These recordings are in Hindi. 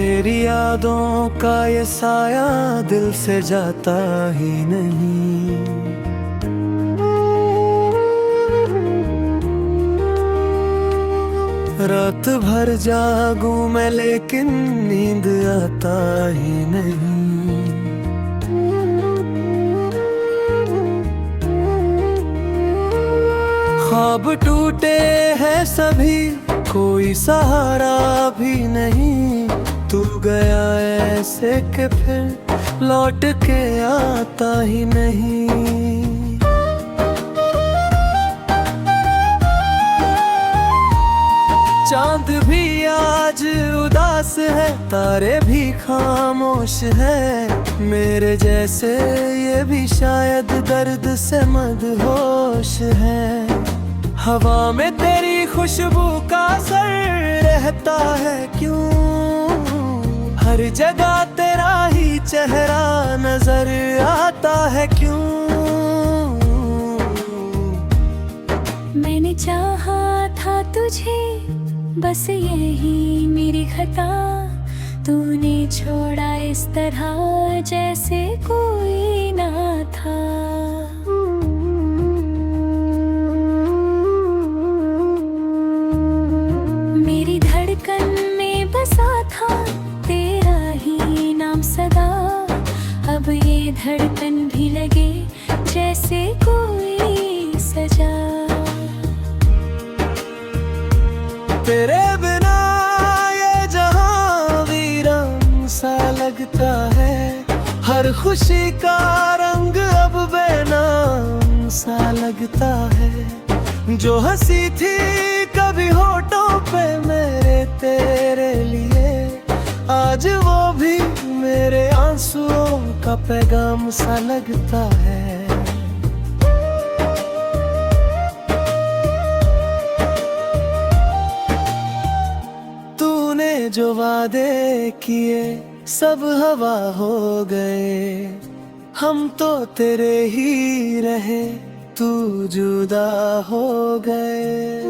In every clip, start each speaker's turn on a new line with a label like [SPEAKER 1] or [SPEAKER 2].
[SPEAKER 1] तेरी यादों का ये साया दिल से जाता ही नहीं। रात भर जागूं मैं लेकिन नींद आता ही नहीं। ख्वाब टूटे हैं सभी, कोई सहारा भी नहीं। तू गया ऐसे कि फिर लौट के आता ही नहीं। चांद भी आज उदास है, तारे भी खामोश है। मेरे जैसे ये भी शायद दर्द से मदहोश है। हवा में तेरी खुशबू का असर रहता है क्यों? हर जगह तेरा ही चेहरा नजर आता है क्यों?
[SPEAKER 2] मैंने चाहा था तुझे, बस यही मेरी खता। तूने छोड़ा इस तरह जैसे कोई ना था। मेरी धड़कन में बसा था तेरा ही नाम सदा। अब ये धड़कन भी लगे जैसे कोई सजा।
[SPEAKER 1] तेरे बिना ये जहां वीरान सा लगता है। हर खुशी का रंग अब बेनाम सा लगता है। जो हंसी थी कभी होठों पे मेरे तेरे लिए, आज वो भी मेरे आंसुओं का पैगाम सा लगता है। तूने जो वादे किए सब हवा हो गए। हम तो तेरे ही रहे, तू जुदा हो गए।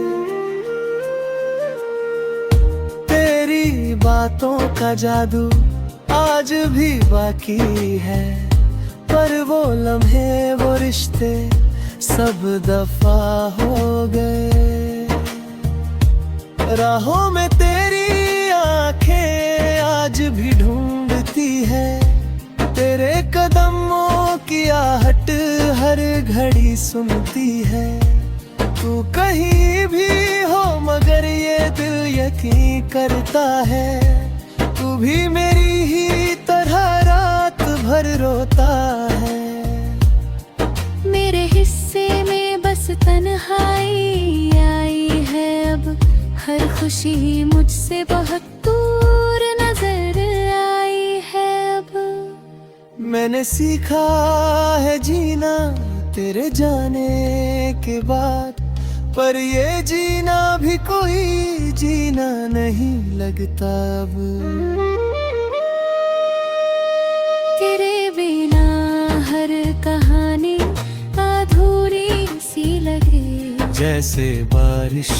[SPEAKER 1] तेरी बातों का जादू आज भी बाकी है, पर वो लम्हे वो रिश्ते सब दफा हो गए। राहों में तेरी आंखें आज भी ढूंढती है। तेरे कदमों की आहट हर घड़ी सुनती है। तू कहीं भी हो मगर ये दिल यकीन करता है। तू भी मेरी ही तरह रात भर रोता है।
[SPEAKER 2] मेरे हिस्से में बस तन्हाई आई है अब। हर खुशी मुझसे बहुत दूर नजर आई है अब।
[SPEAKER 1] मैंने सीखा है जीना तेरे जाने के बाद, पर ये जीना भी कोई जीना नहीं लगता अब।
[SPEAKER 2] तेरे बिना हर कहानी अधूरी सी लगे।
[SPEAKER 1] जैसे बारिश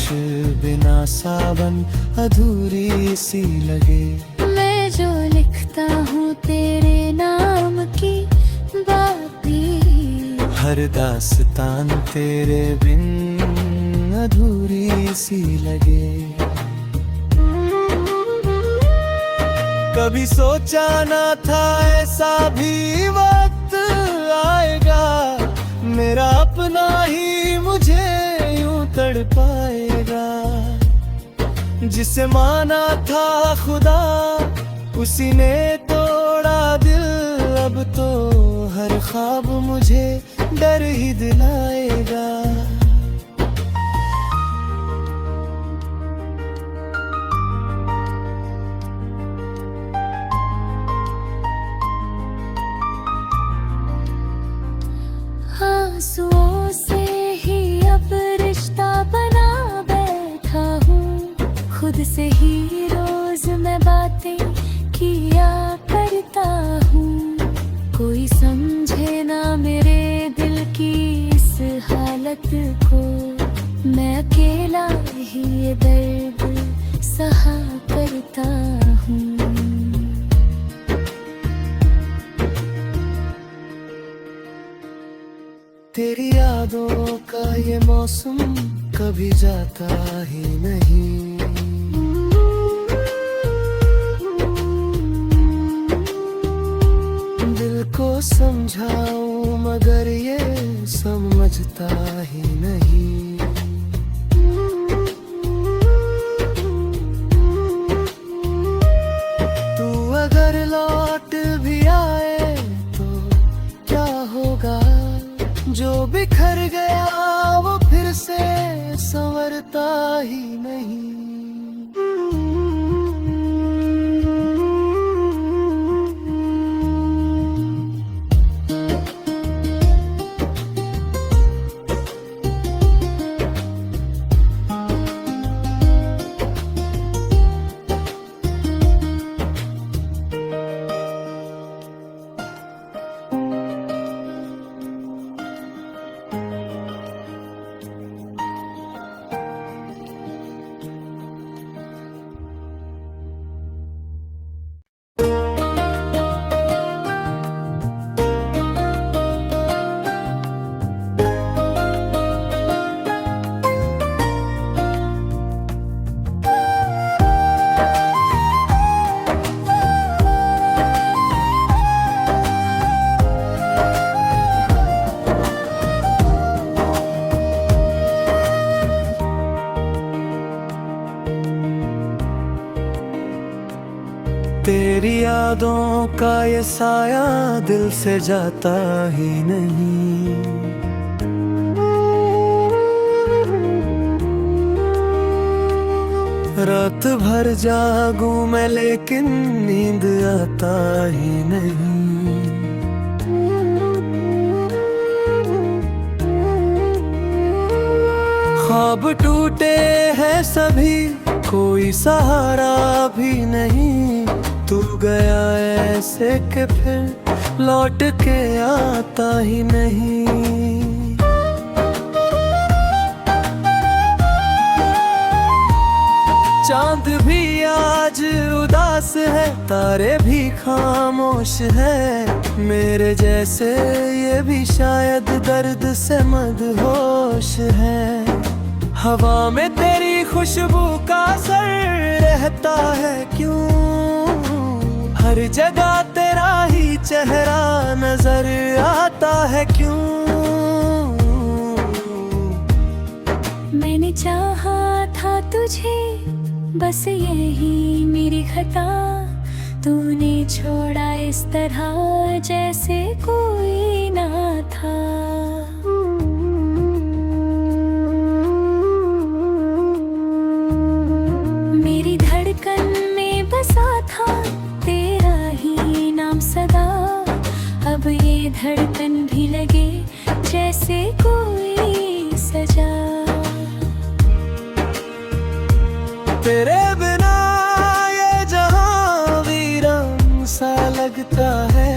[SPEAKER 1] बिना सावन अधूरी सी लगे।
[SPEAKER 2] मैं जो लिखता हूँ तेरे नाम की बातें,
[SPEAKER 1] हर दास्तान तेरे बिन अधूरी सी लगे। कभी सोचा ना था ऐसा भी वक्त आएगा। मेरा अपना ही मुझे यूं तड़पाएगा। जिसे माना था खुदा उसी ने तोड़ा दिल। अब तो हर ख्वाब मुझे डर ही दिलाएगा।
[SPEAKER 2] आंसुओं से ही अब रिश्ता बना बैठा हूँ। खुद से ही रोज मैं बातें किया करता हूँ। कोई समझे ना मेरे दिल की इस हालत को। मैं अकेला ही ये दर्द सहा करता हूँ।
[SPEAKER 1] यादों का ये मौसम कभी जाता ही नहीं। दिल को समझाऊं मगर ये समझता ही नहीं। तू अगर लौट भी आए तो क्या होगा, जो बिखर गया वो फिर से संवरता ही नहीं। तेरी यादों का ये साया दिल से जाता ही नहीं। रात भर जागूं मैं लेकिन नींद आता ही नहीं। ख्वाब टूटे हैं सभी, कोई सहारा भी नहीं। तू गया ऐसे कि फिर लौट के आता ही नहीं। चांद भी आज उदास है, तारे भी खामोश है। मेरे जैसे ये भी शायद दर्द से मदहोश है। हवा में तेरी खुशबू का असर रहता है क्यों, हर जगह तेरा ही चेहरा नजर आता है क्यों।
[SPEAKER 2] मैंने चाहा था तुझे, बस यही मेरी खता। तूने छोड़ा इस तरह जैसे कोई ना था। मेरी धड़कन में बसा था तेरा ही नाम सदा। अब ये धड़कन भी लगे जैसे कोई सजा।
[SPEAKER 1] तेरे बिना ये जहां वीरान सा लगता है।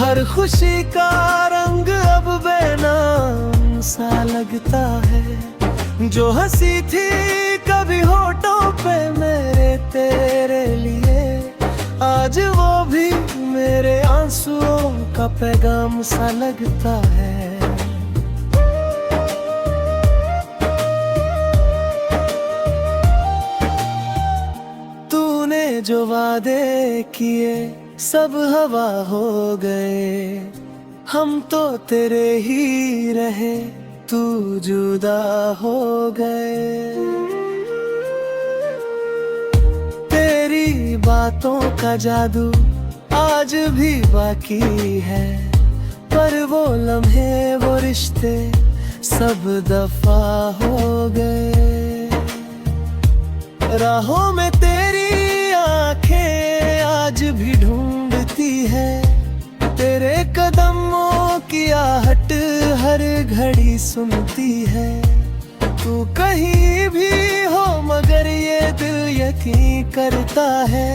[SPEAKER 1] हर खुशी का रंग अब बेनाम सा लगता है। जो हंसी थी कभी होठों पे मेरे तेरे लिए, आज वो भी मेरे आंसुओं का पैगाम सा लगता है। तूने जो वादे किए सब हवा हो गए। हम तो तेरे ही रहे, तू जुदा हो गए। तेरी बातों का जादू आज भी बाकी है, पर वो लम्हे वो रिश्ते सब दफा हो गए। राहों में तेरी आंखें आज भी ढूंढती है। तेरे कदमों की आहट हर घड़ी सुनती है। तू कहीं भी हो मगर ये दिल यकीन करता है।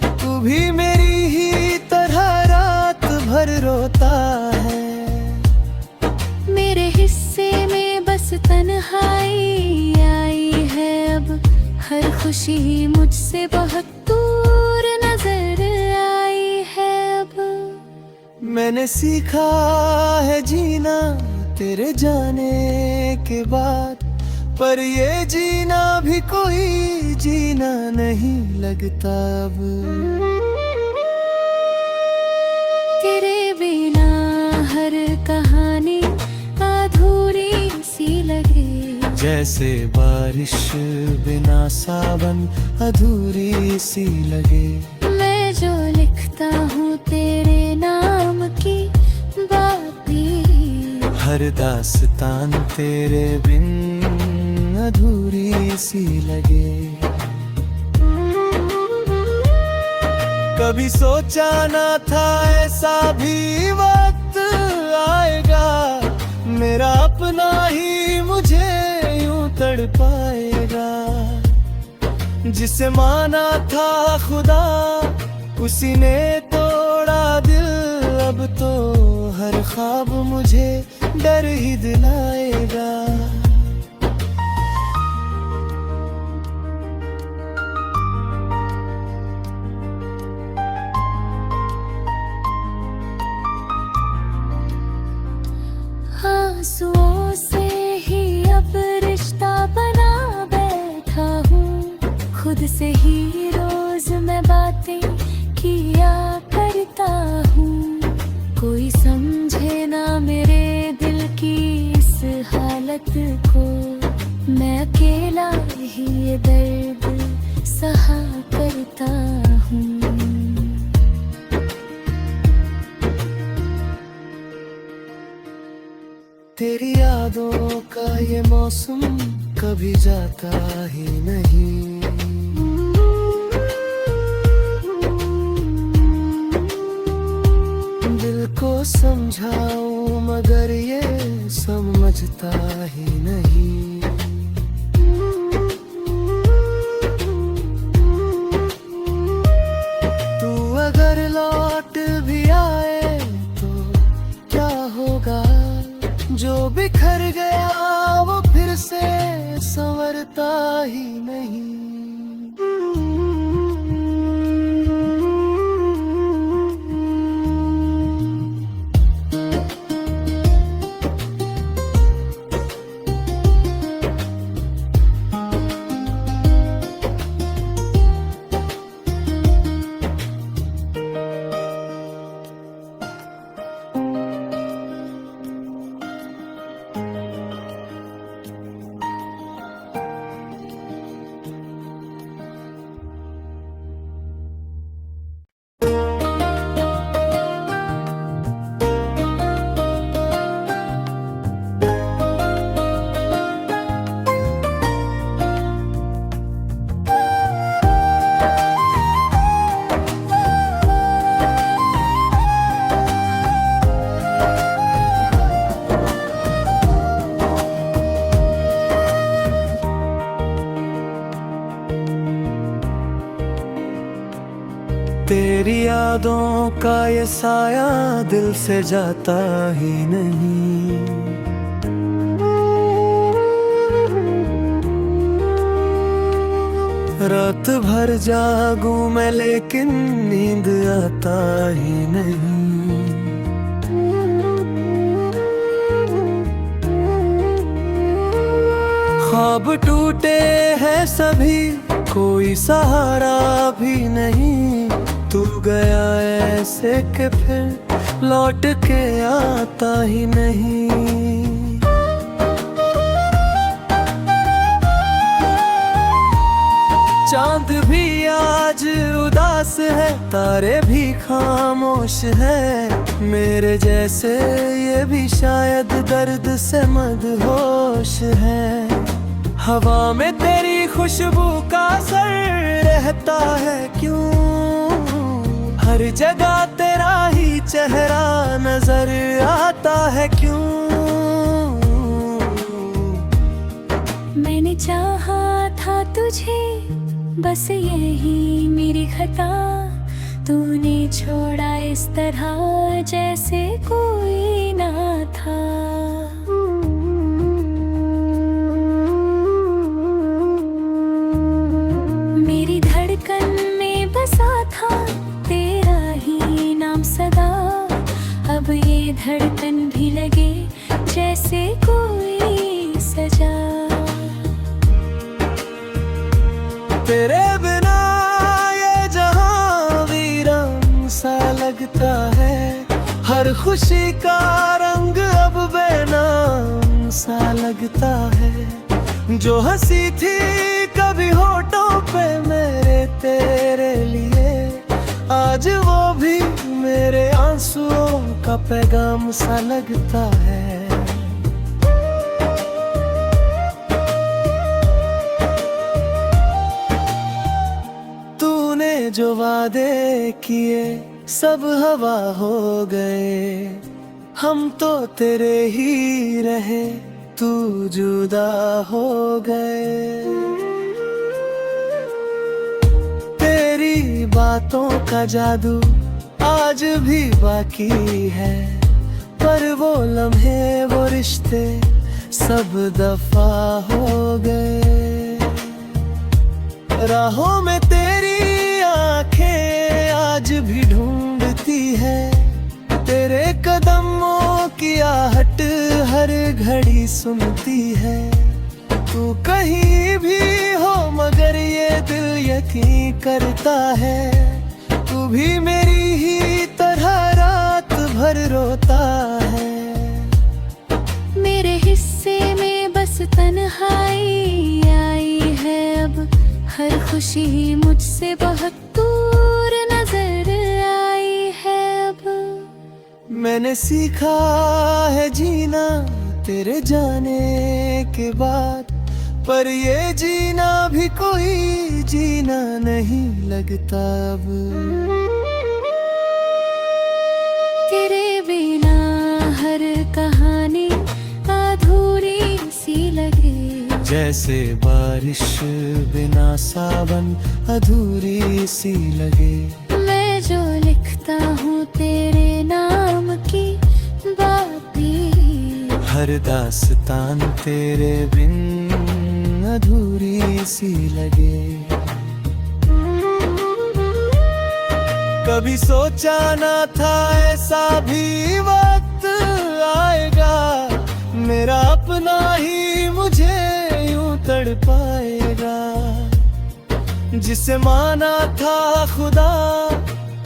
[SPEAKER 1] तू भी मेरी ही तरह रात भर रोता है।
[SPEAKER 2] मेरे हिस्से में बस तन्हाई आई है अब। हर खुशी मुझसे बहुत दूर नजर आई है अब।
[SPEAKER 1] मैंने सीखा है जीना तेरे जाने के बाद, पर ये जीना भी कोई जीना नहीं लगता अब।
[SPEAKER 2] तेरे बिना हर कहानी अधूरी सी लगे,
[SPEAKER 1] जैसे बारिश बिना सावन अधूरी सी लगे।
[SPEAKER 2] मैं जो लिखता हूँ तेरे नाम की बातें,
[SPEAKER 1] हर दास्तान तेरे बिन अधूरी सी लगे। कभी सोचा ना था ऐसा भी वक्त आएगा, मेरा अपना ही मुझे यूं तड़पाएगा। जिसे माना था खुदा उसी ने तोड़ा दिल, अब तो हर ख्वाब मुझे डर ही दिलाएगा।
[SPEAKER 2] आंसुओं से ही अब रिश्ता बना बैठा हूँ, खुद से ही रोज मैं बातें किया करता हूँ। कोई समझे ना मेरे दिल की इस हालत को, मैं अकेला ही ये दर्द सहा करता हूँ।
[SPEAKER 1] तेरी यादों का ये मौसम कभी जाता ही नहीं। दिल को समझाऊं मगर ये समझता ही नहीं। तू अगर लौट भी आए तो क्या होगा, जो बिखर गया वो फिर से संवरता ही नहीं। तेरी यादों का ये साया दिल से जाता ही नहीं। रात भर जागूं मैं लेकिन नींद आता ही नहीं। ख्वाब टूटे हैं सभी, कोई सहारा भी नहीं। तू गया ऐसे कि फिर लौट के आता ही नहीं। चांद भी आज उदास है, तारे भी खामोश है। मेरे जैसे ये भी शायद दर्द से मदहोश है। हवा में तेरी खुशबू का असर रहता है क्यों, हर जगह तेरा ही चेहरा नजर आता है क्यों।
[SPEAKER 2] मैंने चाहा था तुझे, बस यही मेरी खता। तूने छोड़ा इस तरह जैसे कोई ना था। मेरी धड़कन में बसा था तेरा ही नाम सदा। अब ये धड़कन भी लगे जैसे कोई सजा।
[SPEAKER 1] तेरे बिना ये जहां वीरान सा लगता है, हर खुशी का रंग अब बेनाम सा लगता है। जो हंसी थी कभी होठों पे मेरे तेरे लिए, आज वो भी मेरे आंसुओं का पैगाम सा लगता है। तूने जो वादे किए सब हवा हो गए, हम तो तेरे ही रहे, तू जुदा हो गए। तेरी बातों का जादू आज भी बाकी है, पर वो लम्हे वो रिश्ते सब दफा हो गए। राहों में तेरी आंखें आज भी ढूंढती है, तेरे कदमों की आहट हर घड़ी सुनती है। तू कहीं भी हो मगर ये दिल यकीन करता है, तू भी मेरी ही तरह रात भर रोता है।
[SPEAKER 2] मेरे हिस्से में बस तन्हाई आई है अब, हर खुशी मुझसे बहुत दूर नजर आई है अब।
[SPEAKER 1] मैंने सीखा है जीना तेरे जाने के बाद, पर ये जीना भी कोई जीना नहीं लगता अब।
[SPEAKER 2] तेरे बिना हर कहानी अधूरी सी लगे,
[SPEAKER 1] जैसे बारिश बिना सावन अधूरी सी लगे।
[SPEAKER 2] मैं जो लिखता हूँ तेरे नाम की बातें,
[SPEAKER 1] हर दास्तान तेरे बिन अधूरी सी लगे। कभी सोचा ना था ऐसा भी वक्त आएगा, मेरा अपना ही मुझे यूं तड़पाएगा। जिसे माना था खुदा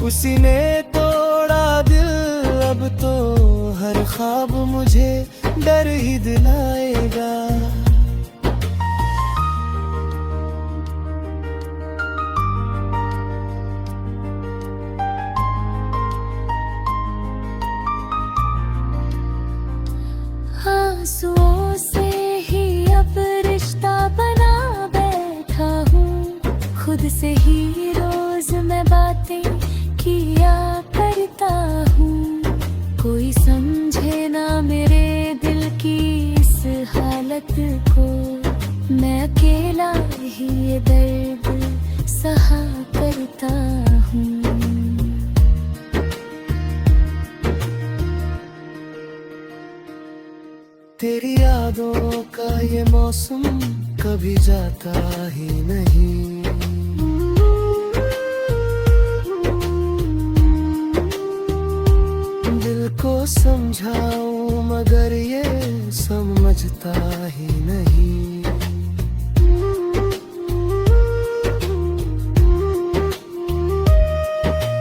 [SPEAKER 1] उसी ने तोड़ा दिल, अब तो हर ख्वाब मुझे डर ही दिलाएगा।
[SPEAKER 2] आंसुओं से ही अब रिश्ता बना बैठा हूँ, खुद से ही रोज मैं बातें किया करता हूँ। कोई समझे ना मेरे दिल की इस हालत को, मैं अकेला ही ये दर्द सहा करता हूँ।
[SPEAKER 1] तेरी यादों का ये मौसम कभी जाता ही नहीं। दिल को समझाऊं मगर ये समझता ही नहीं।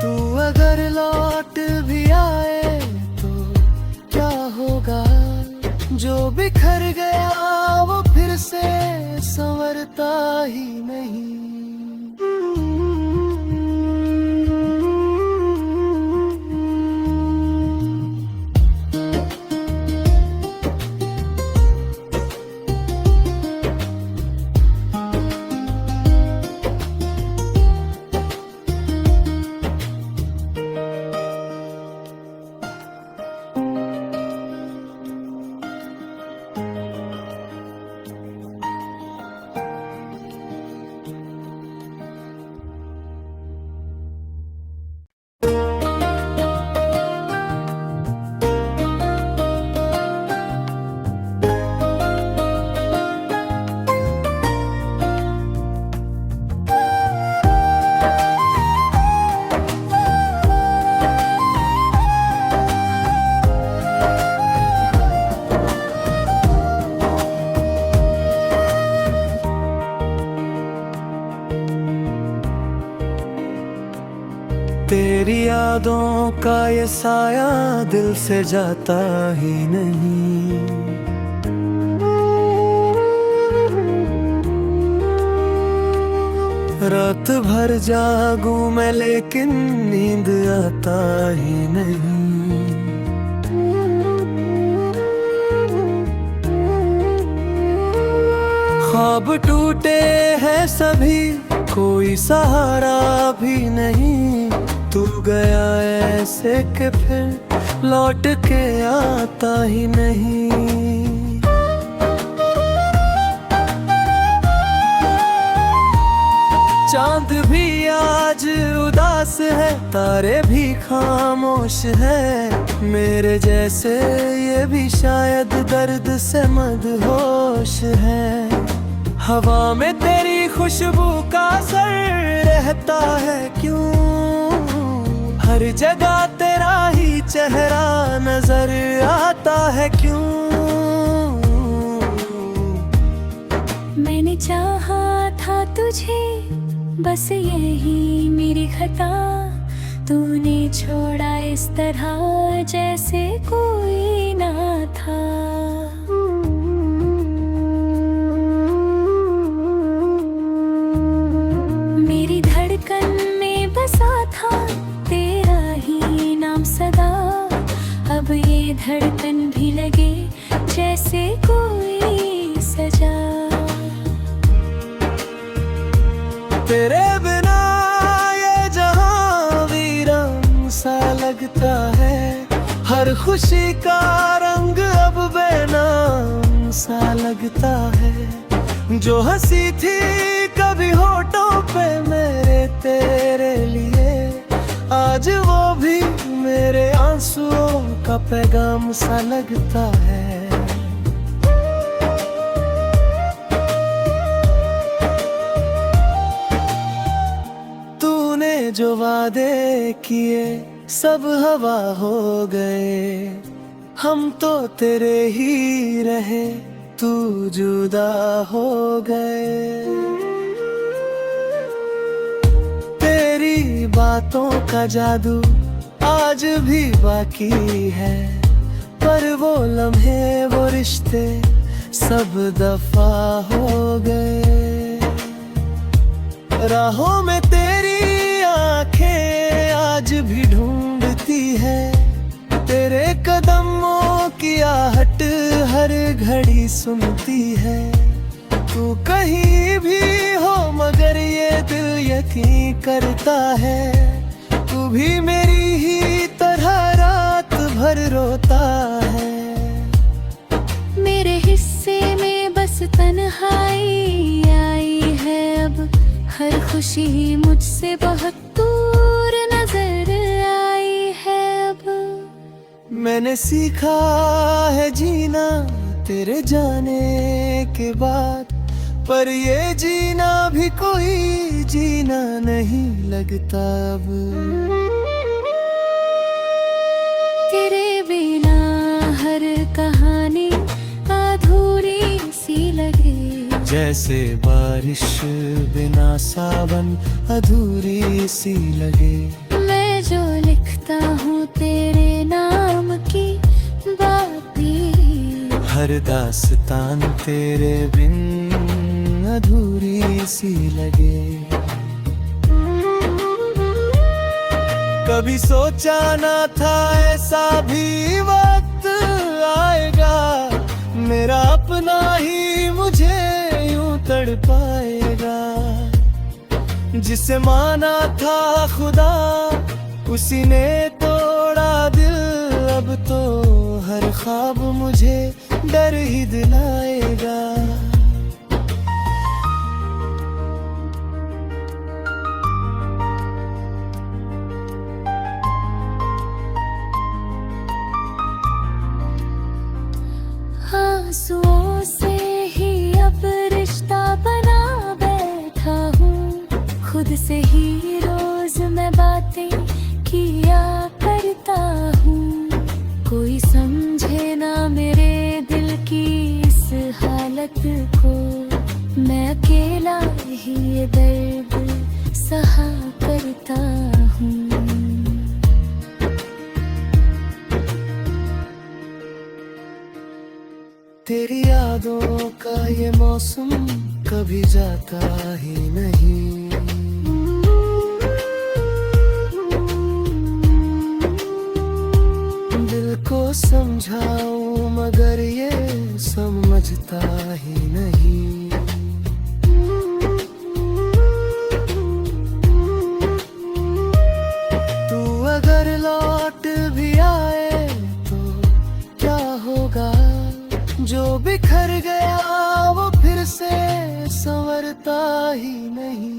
[SPEAKER 1] तू अगर लौट भी आए तो क्या होगा, जो बिखर गया वो फिर से संवरता ही नहीं। तेरी यादों का ये साया दिल से जाता ही नहीं। रात भर जागूं मैं लेकिन नींद आता ही नहीं। ख्वाब टूटे हैं सभी, कोई सहारा भी नहीं। तू गया ऐसे कि फिर लौट के आता ही नहीं। चांद भी आज उदास है, तारे भी खामोश है। मेरे जैसे ये भी शायद दर्द से मदहोश है। हवा में तेरी खुशबू का असर रहता है क्यों? हर जगह तेरा ही चेहरा नजर आता है क्यों?
[SPEAKER 2] मैंने चाहा था तुझे, बस यही मेरी खता। तूने छोड़ा इस तरह जैसे कोई ना था। मेरी धड़कन में बसा था तेरा ही नाम सदा। अब ये धड़कन भी लगे जैसे कोई सजा।
[SPEAKER 1] तेरे बिना ये जहां वीरान सा लगता है। हर खुशी का रंग अब बेनाम सा लगता है। जो हंसी थी कभी होठों पे मेरे तेरे लिए, आज वो भी मेरे आंसुओं का पैगाम सा लगता है। तूने जो वादे किए सब हवा हो गए। हम तो तेरे ही रहे, तू जुदा हो गए। तेरी बातों का जादू आज भी बाकी है, पर वो लम्हे वो रिश्ते सब दफा हो गए। राहों में तेरी आंखें आज भी ढूंढती है। तेरे कदमों की आहट हर घड़ी सुनती है। तू कहीं भी हो मगर ये दिल यकीन करता है। तू भी मेरी ही तरह रात भर रोता है।
[SPEAKER 2] मेरे हिस्से में बस तन्हाई आई है अब। हर खुशी मुझसे बहुत दूर नजर आई है अब।
[SPEAKER 1] मैंने सीखा है जीना तेरे जाने के बाद, पर ये जीना भी कोई जीना नहीं लगता अब।
[SPEAKER 2] तेरे बिना हर कहानी अधूरी सी लगे।
[SPEAKER 1] जैसे बारिश बिना सावन अधूरी सी लगे।
[SPEAKER 2] मैं जो लिखता हूँ तेरे नाम की बातें,
[SPEAKER 1] हर दास्तान तेरे बिन अधूरी सी लगे। कभी सोचा ना था ऐसा भी वक्त आएगा। मेरा अपना ही मुझे यूं तड़पाएगा। जिसे माना था खुदा उसी ने तोड़ा दिल। अब तो हर ख्वाब मुझे डर ही दिलाएगा।
[SPEAKER 2] आंसुओं से ही अब रिश्ता बना बैठा हूँ। खुद से ही रोज मैं बातें किया करता हूँ। कोई समझे ना मेरे दिल की इस हालत
[SPEAKER 1] तेरी यादों का ये मौसम कभी जाता ही नहीं। दिल को समझाऊं मगर ये समझता ही नहीं। तू अगर लौट भी आए तो क्या होगा, जो बिखर गया वो फिर से संवरता ही नहीं।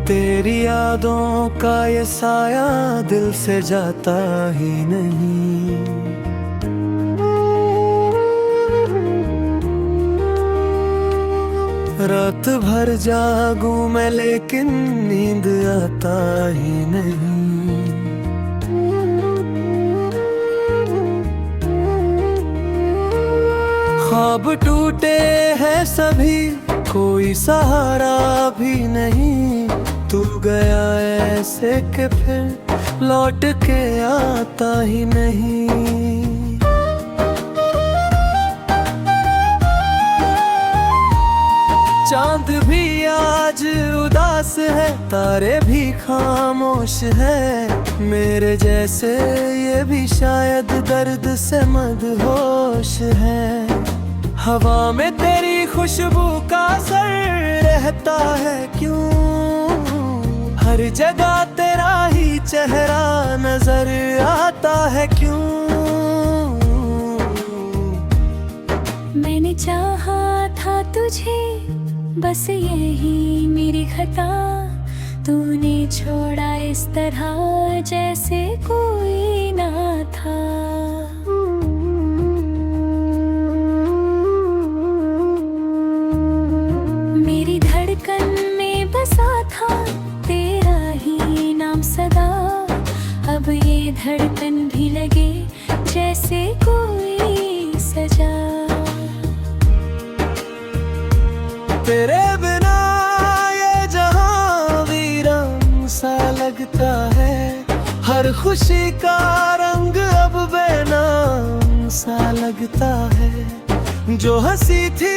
[SPEAKER 1] तेरी यादों का ये साया दिल से जाता ही नहीं। रात भर जागूं मैं लेकिन नींद आता ही नहीं। ख्वाब टूटे हैं सभी, कोई सहारा भी नहीं। तू गया ऐसे कि फिर लौट के आता ही नहीं। चांद भी आज उदास है, तारे भी खामोश है। मेरे जैसे ये भी शायद दर्द से मदहोश है। हवा में तेरी खुशबू का असर रहता है क्यों, हर जगह तेरा ही चेहरा नजर आता है क्यों।
[SPEAKER 2] मैंने चाहा था तुझे, बस यही मेरी खता। तूने छोड़ा इस तरह जैसे कोई ना था। मेरी धड़कन में बसा था तेरा ही नाम सदा। अब ये धड़कन भी लगे जैसे कोई सजा।
[SPEAKER 1] तेरे बिना ये जहां वीरान सा लगता है। हर खुशी का रंग अब बेनाम सा लगता है। जो हंसी थी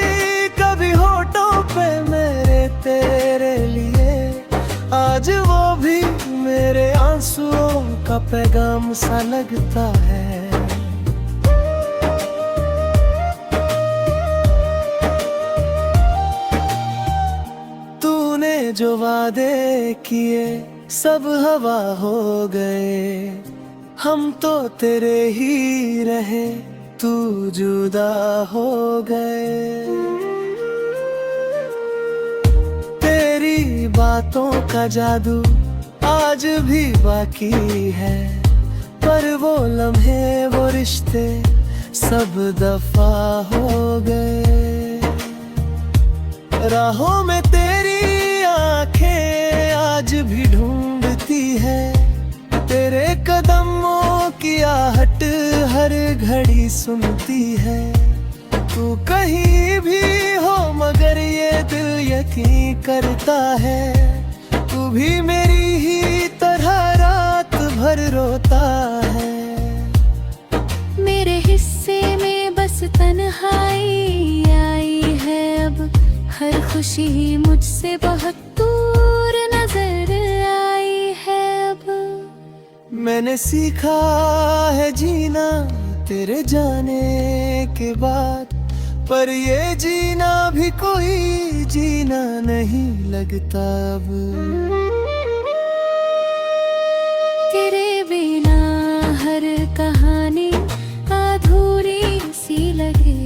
[SPEAKER 1] कभी होठों पे मेरे तेरे लिए, आज वो भी मेरे आंसुओं का पैगाम सा लगता है। तूने जो वादे किए सब हवा हो गए। हम तो तेरे ही रहे, तू जुदा हो गए। तेरी बातों का जादू आज भी बाकी है, पर वो लम्हे वो रिश्ते सब दफा हो गए। राहों में तेरी आंखें आज भी ढूंढती है। तेरे कदमों की आहट हर घड़ी सुनती है। तू कहीं भी हो मगर ये दिल यकीन करता है। तू भी मेरी ही तरह रात भर रोता है।
[SPEAKER 2] मेरे हिस्से में बस तन्हाई आई है अब। हर खुशी मुझसे बहुत दूर नजर आई है अब।
[SPEAKER 1] मैंने सीखा है जीना तेरे जाने के बाद, पर ये जीना भी कोई जीना नहीं लगता अब।
[SPEAKER 2] तेरे बिना हर कहानी अधूरी सी लगे,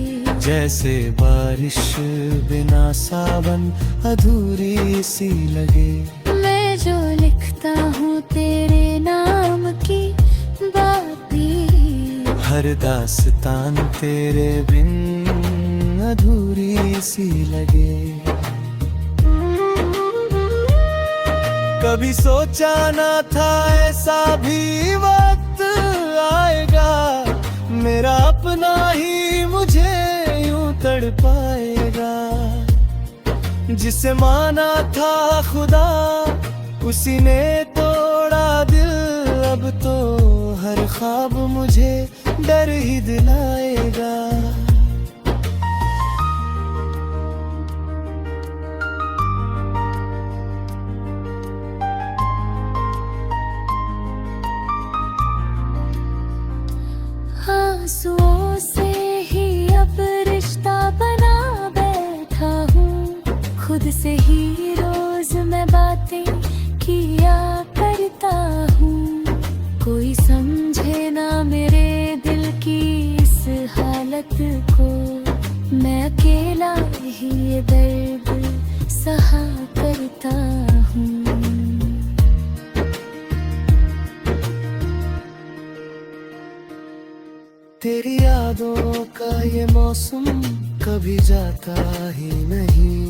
[SPEAKER 1] जैसे बारिश बिना सावन अधूरी सी लगे।
[SPEAKER 2] मैं जो लिखता हूँ तेरे नाम की बातें,
[SPEAKER 1] हर दास्तान तेरे बिन अधूरी सी लगे। कभी सोचा ना था ऐसा भी वक्त आएगा, मेरा अपना ही मुझे यूं तड़पाएगा। जिसे माना था खुदा उसी ने तोड़ा दिल, अब तो हर ख्वाब मुझे डर ही दिलाएगा।
[SPEAKER 2] आंसुओं से ही अब रिश्ता बना बैठा हूँ, खुद से ही रोज मैं बातें किया करता हूँ। कोई समझे ना मेरे दिल की इस हालत को, मैं अकेला ही ये दर्द सहा करता हूँ।
[SPEAKER 1] तेरी यादों का ये मौसम कभी जाता ही नहीं।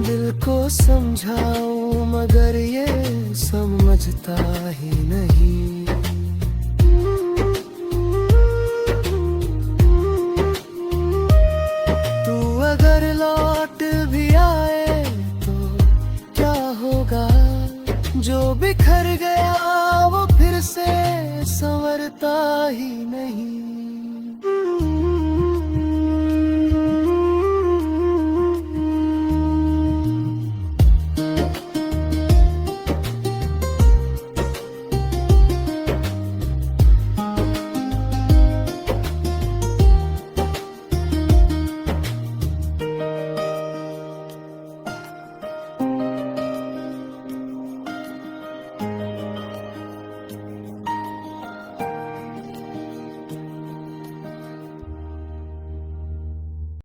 [SPEAKER 1] दिल को समझाऊं मगर ये समझता ही नहीं। तू अगर लौट भी आए तो क्या होगा, जो बिखर गया वो फिर से संवरता ही नहीं।